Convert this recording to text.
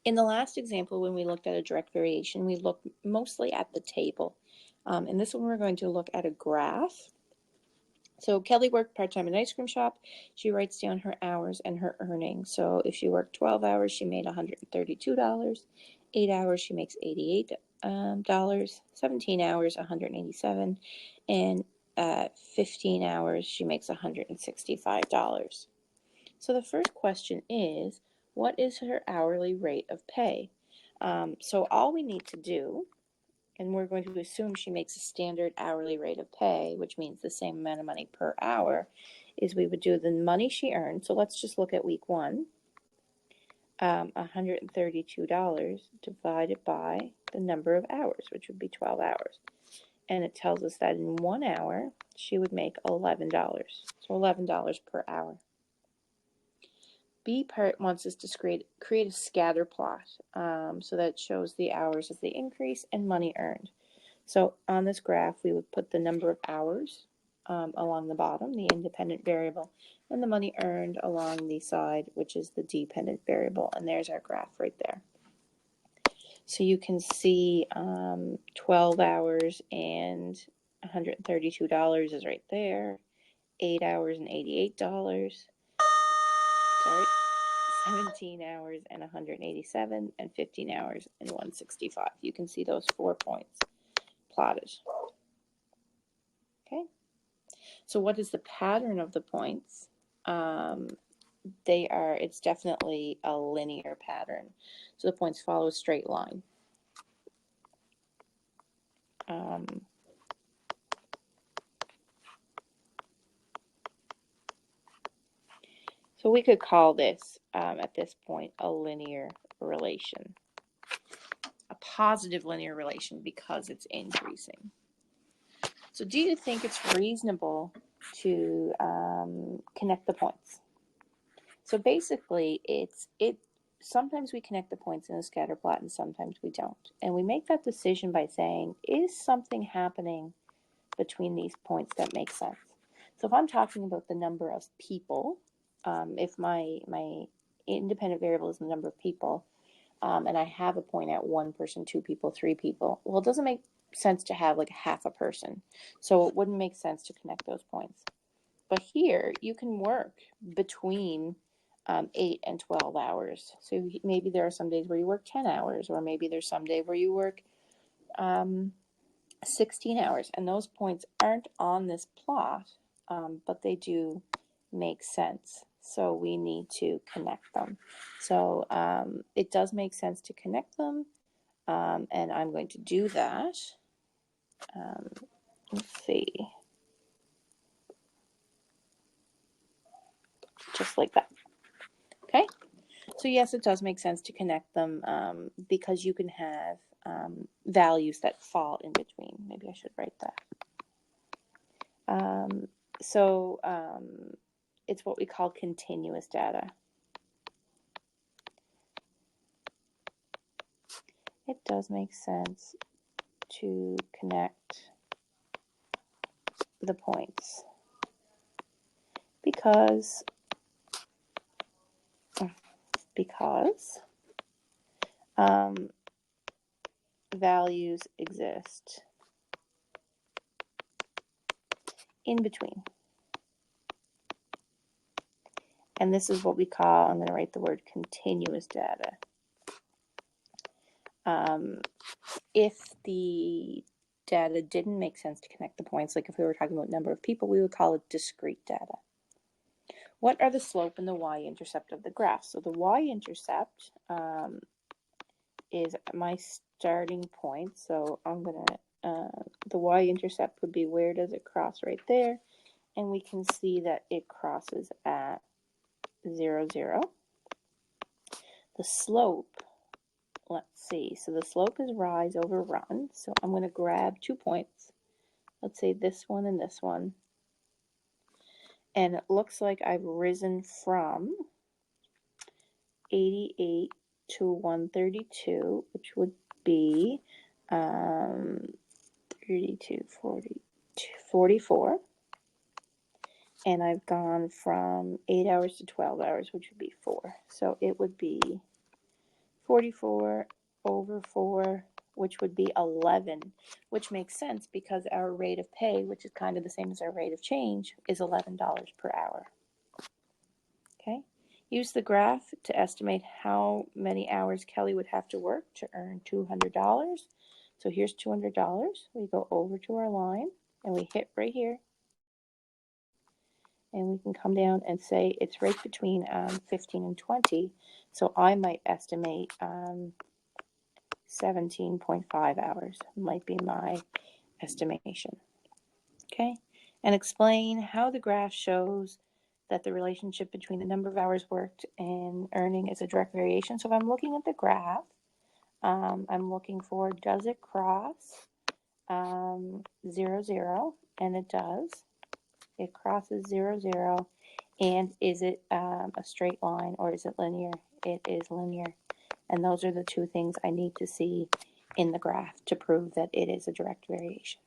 In the last example, when we looked at a direct variation, we looked mostly at the table. In this one, we're going to look at a graph. So Kelly worked part-time in an ice cream shop. She writes down her hours and her earnings. So if she worked 12 hours, she made $132. 8 hours, she makes $88. 17 hours, $187. And 15 hours, she makes $165. So the first question is, what is her hourly rate of pay? So all we need to do, and we're going to assume she makes a standard hourly rate of pay, which means the same amount of money per hour, is we would do the money she earned. So let's just look at week one. $132 divided by the number of hours, which would be 12 hours. And it tells us that in 1 hour, she would make $11. So $11 per hour. B part wants us to create a scatter plot so that shows the hours as they increase and money earned. So on this graph, we would put the number of hours along the bottom, the independent variable, and the money earned along the side, which is the dependent variable. And there's our graph right there. So you can see 12 hours and $132 is right there. 8 hours and $88. Sorry. 17 hours and 187, and 15 hours and 165. You can see those 4 points plotted. Okay. So what is the pattern of the points? It's definitely a linear pattern. So the points follow a straight line. So we could call this, at this point, a linear relation. A positive linear relation because it's increasing. So do you think it's reasonable to connect the points? So basically, sometimes we connect the points in a scatter plot and sometimes we don't. And we make that decision by saying, is something happening between these points that makes sense? So if I'm talking about the number of people, if my independent variable is the number of people, and I have a point at 1 person, 2 people, 3 people, well, it doesn't make sense to have like half a person. So it wouldn't make sense to connect those points. But here, you can work between 8 and 12 hours. So maybe there are some days where you work 10 hours, or maybe there's some day where you work 16 hours. And those points aren't on this plot, but they do make sense. So we need to connect them. So it does make sense to connect them, and I'm going to do that. Let's see. Just like that. Okay? So yes, it does make sense to connect them because you can have values that fall in between. Maybe I should write that. It's what we call continuous data. It does make sense to connect the points because values exist in between. And this is what we call, I'm going to write the word continuous data. If the data didn't make sense to connect the points, like if we were talking about number of people, we would call it discrete data. What are the slope and the y-intercept of the graph? So the y-intercept is my starting point. So I'm going to, the y-intercept would be where does it cross right there? And we can see that it crosses at 0, 0. The slope, let's see, so the slope is rise over run. So I'm going to grab 2 points. Let's say this one and this one. And it looks like I've risen from 88 to 132, which would be 32, 40, 44. And I've gone from 8 hours to 12 hours, which would be 4. So it would be 44 over 4, which would be 11, which makes sense because our rate of pay, which is kind of the same as our rate of change, is $11 per hour. Okay. Use the graph to estimate how many hours Kelly would have to work to earn $200. So here's $200. We go over to our line and we hit right here. And we can come down and say it's right between 15 and 20. So I might estimate 17.5 hours might be my estimation. Okay. And explain how the graph shows that the relationship between the number of hours worked and earning is a direct variation. So if I'm looking at the graph, I'm looking for, does it cross 0, 0? And it does. It crosses 0, 0. And is it a straight line or is it linear? It is linear. And those are the two things I need to see in the graph to prove that it is a direct variation.